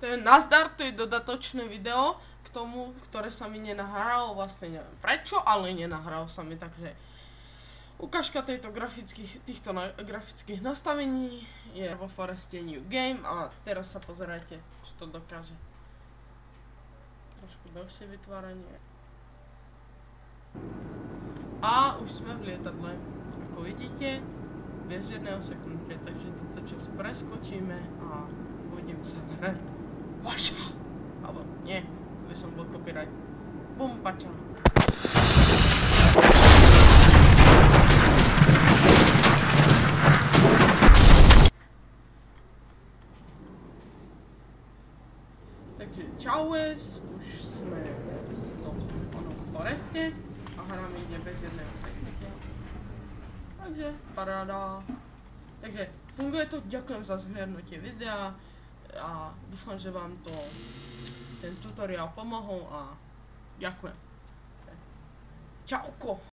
To je nazdar, to je dodatočné video k tomu, ktoré sa mi nenahralo, vlastne neviem prečo, ale nenahralo sa mi, takže ukážka týchto grafických nastavení je vo Foreste New Game a teraz sa pozerajte, čo to dokáže. Trošku dlhšie vytváranie. A už sme v lietadle, ako vidíte, bez jedného sekundky, takže túto časť preskočíme a uvidíme sa na vaša. Alebo nie, by som bol copyright. Bum, pačam. Takže čaues, už sme v tom Foreste a hra mi ide bez jedného seknutia. Takže paráda. Takže funguje to, ďakujem za zhliadnutie videa a dúfam, že vám ten tutoriál pomohol a ďakujem. Čauko.